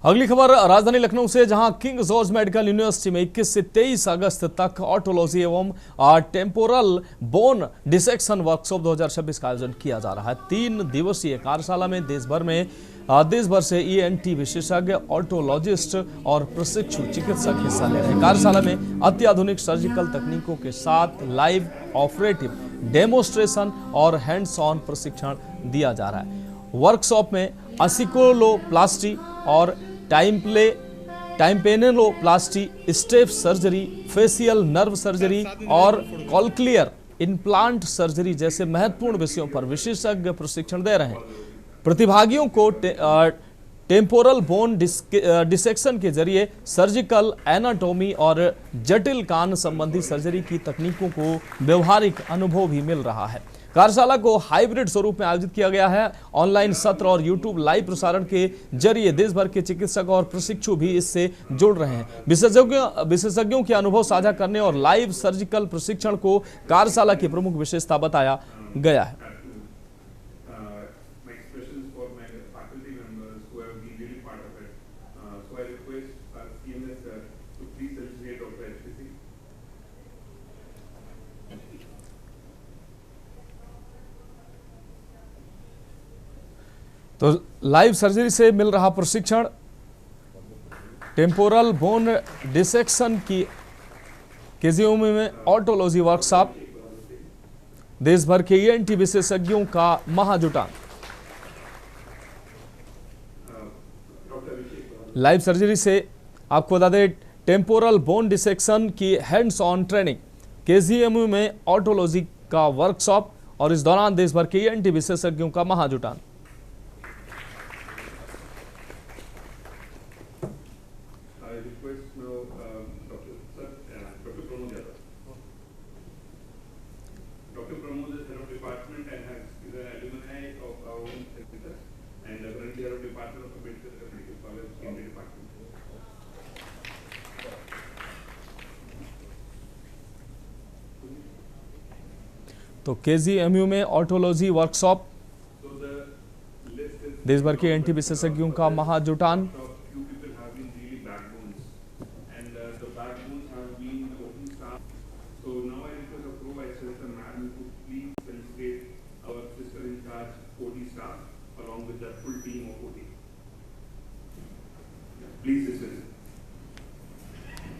अगली खबर राजधानी लखनऊ से, जहां किंग जॉर्ज मेडिकल यूनिवर्सिटी में 21 से 23 अगस्त तक ऑटोलॉजी एवं टेम्पोरल बोन डिसेक्शन वर्कशॉप 2026 का आयोजन किया जा रहा है। 3 दिवसीय कार्यशाला में देश भर से ईएनटी विशेषज्ञ, ऑटोलॉजिस्ट और प्रशिक्षु चिकित्सक हिस्सा ले रहे हैं। कार्यशाला में अत्याधुनिक सर्जिकल तकनीकों के साथ लाइव ऑपरेटिव डेमोन्स्ट्रेशन और हैंड्स ऑन प्रशिक्षण दिया जा रहा है। वर्कशॉप में असिकोलोप्लास्टी और tympanoplasty, step surgery, facial nerve surgery और कॉक्लियर इम्प्लांट सर्जरी जैसे महत्वपूर्ण विषयों पर विशेषज्ञ प्रशिक्षण दे रहे हैं। प्रतिभागियों को टेम्पोरल बोन डिसेक्शन के जरिए सर्जिकल एनाटॉमी और जटिल कान संबंधी सर्जरी की तकनीकों को व्यवहारिक अनुभव भी मिल रहा है। कार्यशाला को हाइब्रिड स्वरूप में आयोजित किया गया है। ऑनलाइन सत्र और यूट्यूब लाइव प्रसारण के जरिए देश भर के चिकित्सक और प्रशिक्षु भी इससे जुड़ रहे हैं। विशेषज्ञों के अनुभव साझा करने और लाइव सर्जिकल प्रशिक्षण को कार्यशाला की प्रमुख विशेषता बताया गया है। तो लाइव सर्जरी से मिल रहा प्रशिक्षण, टेम्पोरल बोन डिसेक्शन की केजीएमयू में ऑटोलॉजी वर्कशॉप, देश भर के ईएनटी विशेषज्ञों का महाजुटान। लाइव सर्जरी से आपको बता दें, टेम्पोरल बोन डिसेक्शन की हैंड्स ऑन ट्रेनिंग, केजीएमयू में ऑटोलॉजी का वर्कशॉप और इस दौरान देश भर के ईएनटी विशेषज्ञों का महाजुटान। तो केजीएमयू में ऑटोलॉजी वर्कशॉप, देश भर के ईएनटी विशेषज्ञों का महाजुटान।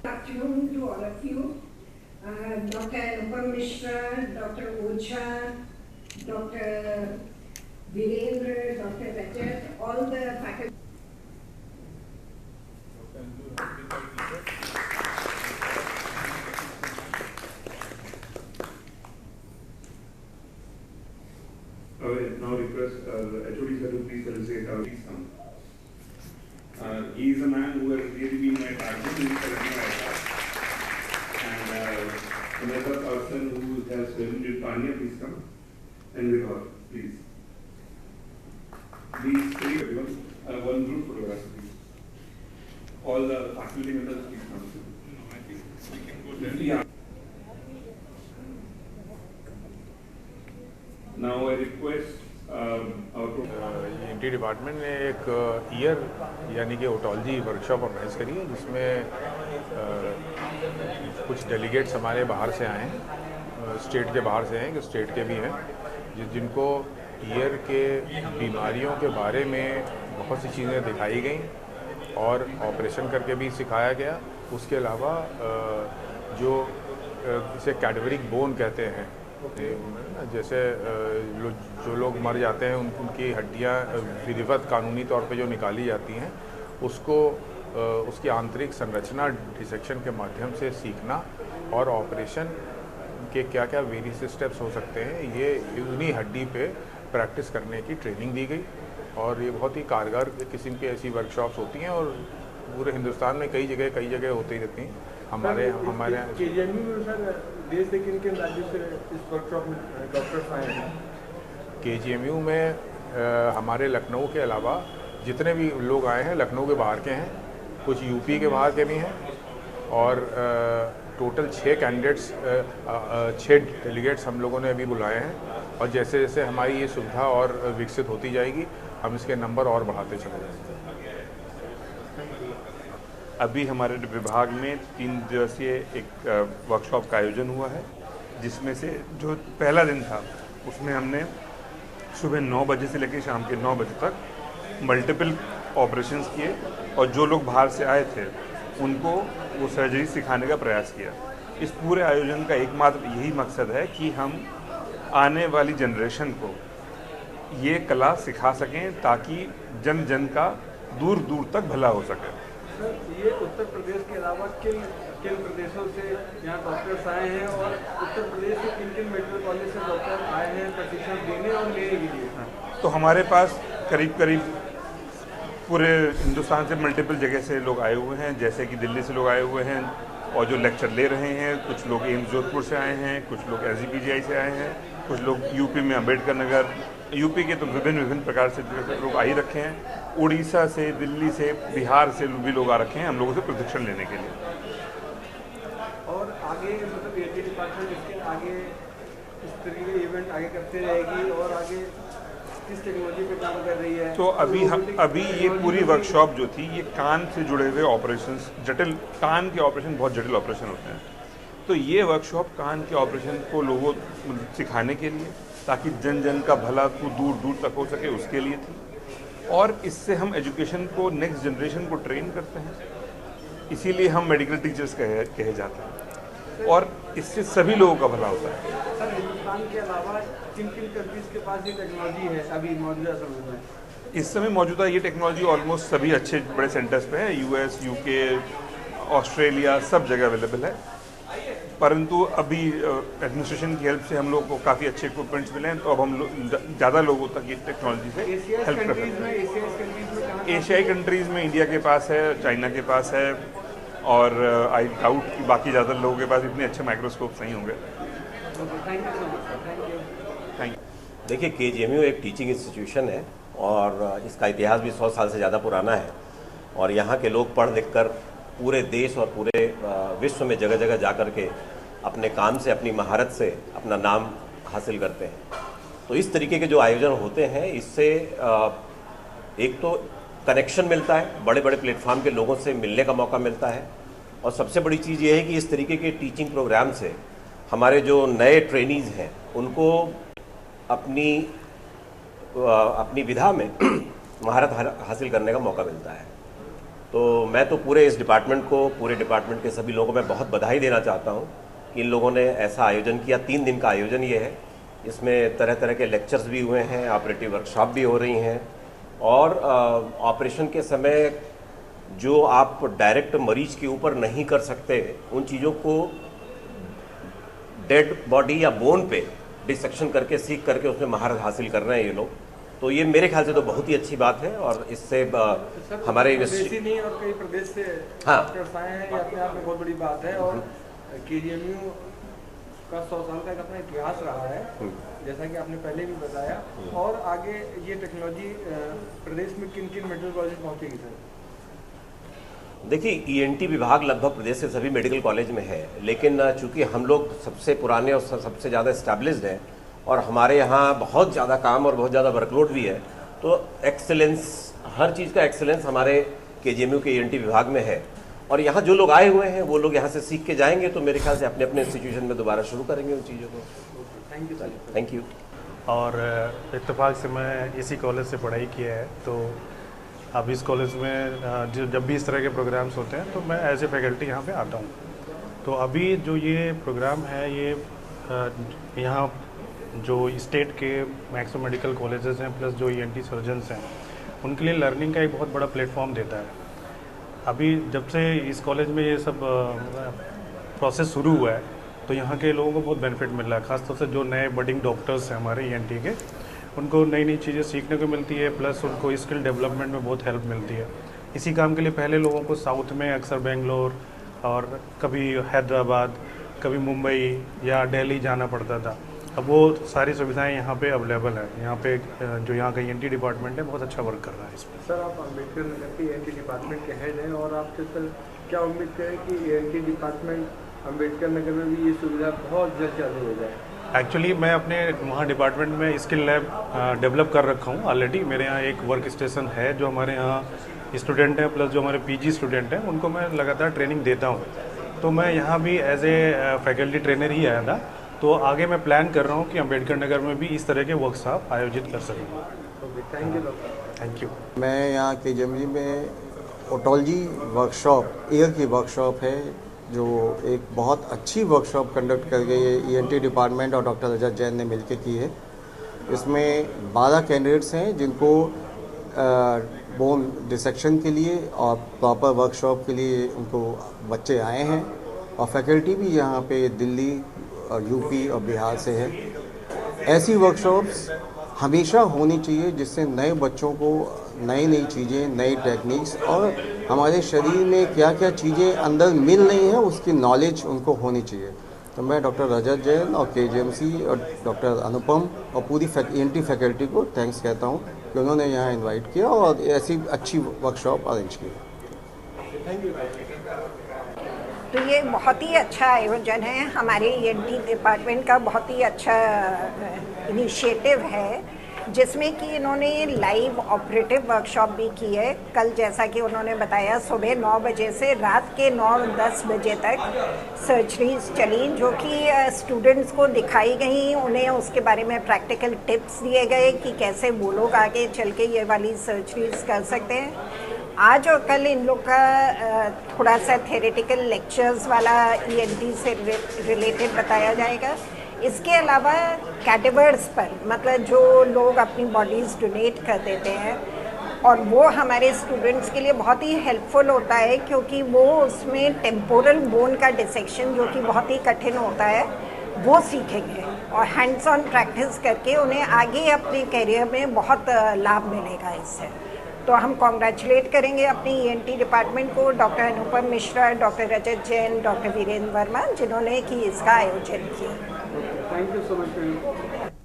Good afternoon to all of you. Dr. Anupam Mishra, Dr. Ocha, Dr. Virendra, Dr. Rajat, all the faculty. I will now request HOD sir to please felicitate our son. He is a man who has really been my target in Telangana, and another person who has been with Tanya, please come, and with her, please. Please take everyone, one group photograph, please. All the faculty members, please come. No, I think we can go there. Yeah. Now I request ENT department ने एक year यानी कि otology workshop organise करी है, जिसमें कुछ delegates हमारे बाहर से आए हैं, स्टेट के बाहर से हैं, कि स्टेट के भी हैं, जिनको ईयर के बीमारियों के बारे में बहुत सी चीज़ें दिखाई गई और ऑपरेशन करके भी सिखाया गया। उसके अलावा जो इसे कैडवरिक बोन कहते हैं, जैसे जो लोग मर जाते हैं उनकी हड्डियां विधिवत कानूनी तौर पे जो निकाली जाती हैं, उसको उसकी आंतरिक संरचना डिसेक्शन के माध्यम से सीखना और ऑपरेशन के क्या क्या वेरियस स्टेप्स हो सकते हैं, ये उन्हीं हड्डी पे प्रैक्टिस करने की ट्रेनिंग दी गई। और ये बहुत ही कारगर किस्म की ऐसी वर्कशॉप्स होती हैं और पूरे हिंदुस्तान में कई जगह होती रहती हैं। हमारे केजीएमयू में सर देश के किन राज्यों से इस वर्कशॉप में डॉक्टर्स आए हैं? केजीएमयू में हमारे लखनऊ के अलावा जितने भी लोग आए हैं लखनऊ के बाहर के हैं, कुछ यूपी के बाहर के भी हैं, और टोटल 6 कैंडिडेट्स 6 डेलीगेट्स हम लोगों ने अभी बुलाए हैं। और जैसे जैसे हमारी ये सुविधा और विकसित होती जाएगी, हम इसके नंबर और बढ़ाते चले जाएंगे। अभी हमारे विभाग में 3 दिवसीय एक वर्कशॉप का आयोजन हुआ है, जिसमें से जो पहला दिन था उसमें हमने सुबह 9 बजे से लेकर शाम के 9 बजे तक मल्टीपल ऑपरेशंस किए और जो लोग बाहर से आए थे उनको वो सर्जरी सिखाने का प्रयास किया। इस पूरे आयोजन का एकमात्र यही मकसद है कि हम आने वाली जनरेशन को ये कला सिखा सकें ताकि जन जन का दूर दूर तक भला हो सके। सर, ये उत्तर प्रदेश के अलावा किन किन प्रदेशों से यहाँ डॉक्टर्स आए हैं और उत्तर प्रदेश के किन किन मेडिकल कॉलेज से डॉक्टर आए हैं प्रशिक्षण देने और लेने के लिए? तो हमारे पास करीब करीब पूरे हिंदुस्तान से मल्टीपल जगह से लोग आए हुए हैं, जैसे कि दिल्ली से लोग आए हुए हैं और जो लेक्चर ले रहे हैं। कुछ लोग एम्स जोधपुर से आए हैं, कुछ लोग SGPGI से आए हैं, कुछ लोग यूपी में अम्बेडकर नगर, यूपी के तो विभिन्न प्रकार से लोग आ ही रखे हैं। उड़ीसा से, दिल्ली से, बिहार से भी लोग आ रखे हैं हम लोगों से प्रशिक्षण लेने के लिए। और आगे मतलब AT डिपार्टमेंट इसके आगे इस तरीके के इवेंट आगे करते रहेगी और आगे किस टेक्नोलॉजी पे काम कर रही है? तो अभी ये पूरी वर्कशॉप जो थी ये कान से जुड़े हुए ऑपरेशंस, जटिल कान के ऑपरेशन बहुत जटिल ऑपरेशन होते हैं, तो ये वर्कशॉप कान के ऑपरेशन को लोगों सिखाने के लिए ताकि जन जन का भला को दूर दूर तक हो सके उसके लिए थी। और इससे हम एजुकेशन को, नेक्स्ट जनरेशन को ट्रेन करते हैं, इसीलिए हम मेडिकल टीचर्स कहे जाते हैं और इससे सभी लोगों का भला होता है। सर, हिंदुस्तान के अलावा किन किन कंट्रीज के पास ये टेक्नोलॉजी है अभी मौजूदा समय में? इस समय मौजूदा ये टेक्नोलॉजी ऑलमोस्ट सभी अच्छे बड़े सेंटर्स पे है, US, UK, ऑस्ट्रेलिया, सब जगह अवेलेबल है। परंतु अभी एडमिनिस्ट्रेशन की हेल्प से हम लोग को काफ़ी अच्छे इक्विपमेंट्स मिले हैं, तो अब हम ज़्यादा लोगों तक ये टेक्नोलॉजी से हेल्प कर सकते हैं। एशियाई कंट्रीज़ में इंडिया के पास है, चाइना के पास है और आई डाउट कि बाकी ज़्यादा लोगों के पास इतने अच्छे माइक्रोस्कोप्स नहीं होंगे। Thank you so much. Thank you. देखिए, KGMU एक टीचिंग इंस्टीट्यूशन है और इसका इतिहास भी 100 साल से ज़्यादा पुराना है और यहाँ के लोग पढ़ लिख कर पूरे देश और पूरे विश्व में जगह जगह जा कर के अपने काम से, अपनी महारत से अपना नाम हासिल करते हैं। तो इस तरीके के जो आयोजन होते हैं इससे एक तो कनेक्शन मिलता है, बड़े बड़े प्लेटफॉर्म के लोगों से मिलने का मौका मिलता है और सबसे बड़ी चीज़ ये है कि इस तरीके के टीचिंग प्रोग्राम से हमारे जो नए ट्रेनीज़ हैं उनको अपनी विधा में महारत हासिल करने का मौका मिलता है। तो मैं तो पूरे इस डिपार्टमेंट को, पूरे डिपार्टमेंट के सभी लोगों को मैं बहुत बधाई देना चाहता हूँ कि इन लोगों ने ऐसा आयोजन किया। 3 दिन का आयोजन ये है, इसमें तरह तरह के लेक्चर्स भी हुए हैं, ऑपरेटिव वर्कशॉप भी हो रही हैं और ऑपरेशन के समय जो आप डायरेक्ट मरीज के ऊपर नहीं कर सकते उन चीज़ों को डेड बॉडी या बोन पे डिसेक्शन करके, सीख करके उसमें महारत हासिल कर रहे हैं ये लोग। तो ये मेरे ख्याल से तो बहुत ही अच्छी बात है और इससे हमारे विदेशी नहीं और कई प्रदेश से डॉक्टर्स आए हैं, ये अपने आप में बहुत बड़ी बात है। और KGMU का 100 साल का एक अपना इतिहास रहा है, जैसा कि आपने पहले भी बताया। और आगे ये टेक्नोलॉजी प्रदेश में किन किन मेडिकल कॉलेज पहुँचेगी सर? देखिए, ENT विभाग लगभग प्रदेश के सभी मेडिकल कॉलेज में है, लेकिन चूंकि हम लोग सबसे पुराने और सबसे ज़्यादा इस्टेब्लिश्ड हैं और हमारे यहाँ बहुत ज़्यादा काम और बहुत ज़्यादा वर्कलोड भी है, तो एक्सेलेंस, हर चीज़ का एक्सेलेंस हमारे KGMU के ENT विभाग में है। और यहाँ जो लोग आए हुए हैं वो लोग यहाँ से सीख के जाएंगे तो मेरे ख्याल से अपने अपने इंस्टीट्यूशन में दोबारा शुरू करेंगे उन चीज़ों को। Thank you. और इत्तेफाक से मैं इसी कॉलेज से पढ़ाई किया है, तो अब इस कॉलेज में जब भी इस तरह के प्रोग्राम्स होते हैं तो मैं एज ए फैकल्टी यहाँ पे आता हूँ। तो अभी जो ये प्रोग्राम है ये यहाँ जो स्टेट के मैक्सिमम मेडिकल कॉलेजेस हैं प्लस जो ENT सर्जन्स हैं उनके लिए लर्निंग का एक बहुत बड़ा प्लेटफॉर्म देता है। अभी जब से इस कॉलेज में ये सब प्रोसेस शुरू हुआ है तो यहाँ के लोगों को बहुत बेनिफिट मिल रहा है, ख़ासतौर से जो नए बडिंग डॉक्टर्स हैं हमारे ENT के, उनको नई नई चीज़ें सीखने को मिलती है, प्लस उनको स्किल डेवलपमेंट में बहुत हेल्प मिलती है। इसी काम के लिए पहले लोगों को साउथ में अक्सर बेंगलोर और कभी हैदराबाद, कभी मुंबई या दिल्ली जाना पड़ता था। अब वो सारी सुविधाएं यहाँ पे अवेलेबल है। यहाँ पे जो यहाँ का ENT डिपार्टमेंट है बहुत अच्छा वर्क कर रहा है इसमें। सर, आप अम्बेडकर नगर के ENT डिपार्टमेंट के हेड हैं और आपसे सर क्या उम्मीद करें कि ENT डिपार्टमेंट अम्बेडकर नगर में भी ये सुविधा बहुत जल्द चालू हो जाए? एक्चुअली मैं अपने वहाँ डिपार्टमेंट में स्किल लैब डेवलप कर रखा हूँ ऑलरेडी। मेरे यहाँ एक वर्क स्टेशन है जो हमारे यहाँ स्टूडेंट हैं प्लस जो हमारे पीजी स्टूडेंट हैं उनको मैं लगातार ट्रेनिंग देता हूँ। तो मैं यहाँ भी एज ए फैकल्टी ट्रेनर ही आया था, तो आगे मैं प्लान कर रहा हूँ कि अम्बेडकर नगर में भी इस तरह के वर्कशॉप आयोजित कर सकूँ। Thank you doctor. Thank you. मैं यहाँ KGMG में ओटोलॉजी वर्कशॉप, ईयर की वर्कशॉप है, जो एक बहुत अच्छी वर्कशॉप कंडक्ट कर गई है ENT डिपार्टमेंट और डॉक्टर रजत जैन ने मिलकर की है। इसमें 12 कैंडिडेट्स हैं जिनको बोन डिसेक्शन के लिए और प्रॉपर वर्कशॉप के लिए उनको बच्चे आए हैं, और फैकल्टी भी यहाँ पे दिल्ली और यूपी और बिहार से है। ऐसी वर्कशॉप्स हमेशा होनी चाहिए जिससे नए बच्चों को नई नई चीज़ें, नई टेक्निक्स और हमारे शरीर में क्या क्या चीज़ें अंदर मिल रही हैं उसकी नॉलेज उनको होनी चाहिए। तो मैं डॉक्टर रजत जैन और KGMC और डॉक्टर अनुपम और पूरी ENT फैकल्टी को थैंक्स कहता हूँ कि उन्होंने यहाँ इनवाइट किया और ऐसी अच्छी वर्कशॉप अरेंज की। तो ये बहुत ही अच्छा आयोजन है, हमारे ENT डिपार्टमेंट का बहुत ही अच्छा इनिशिएटिव है, जिसमें कि इन्होंने लाइव ऑपरेटिव वर्कशॉप भी की है। कल जैसा कि उन्होंने बताया सुबह 9 बजे से रात के 9-10 बजे तक सर्जरीज चली, जो कि स्टूडेंट्स को दिखाई गई, उन्हें उसके बारे में प्रैक्टिकल टिप्स दिए गए कि कैसे वो लोग आगे चल के ये वाली सर्जरीज कर सकते हैं। आज और कल इन लोग का थोड़ा सा थेरेटिकल लेक्चर्स वाला ENT से रिलेटेड बताया जाएगा। इसके अलावा कैडेवर्स पर, मतलब जो लोग अपनी बॉडीज़ डोनेट कर देते हैं, और वो हमारे स्टूडेंट्स के लिए बहुत ही हेल्पफुल होता है, क्योंकि वो उसमें टेम्पोरल बोन का डिसेक्शन जो कि बहुत ही कठिन होता है वो सीखेंगे, और हैंड्स ऑन प्रैक्टिस करके उन्हें आगे अपने करियर में बहुत लाभ मिलेगा इससे। तो हम कॉन्ग्रेचुलेट करेंगे अपनी ENT डिपार्टमेंट को, डॉक्टर अनुपम मिश्रा, डॉक्टर रजत जैन, डॉक्टर वीरेंद्र वर्मा, जिन्होंने कि इसका आयोजन किया। Thank you so much.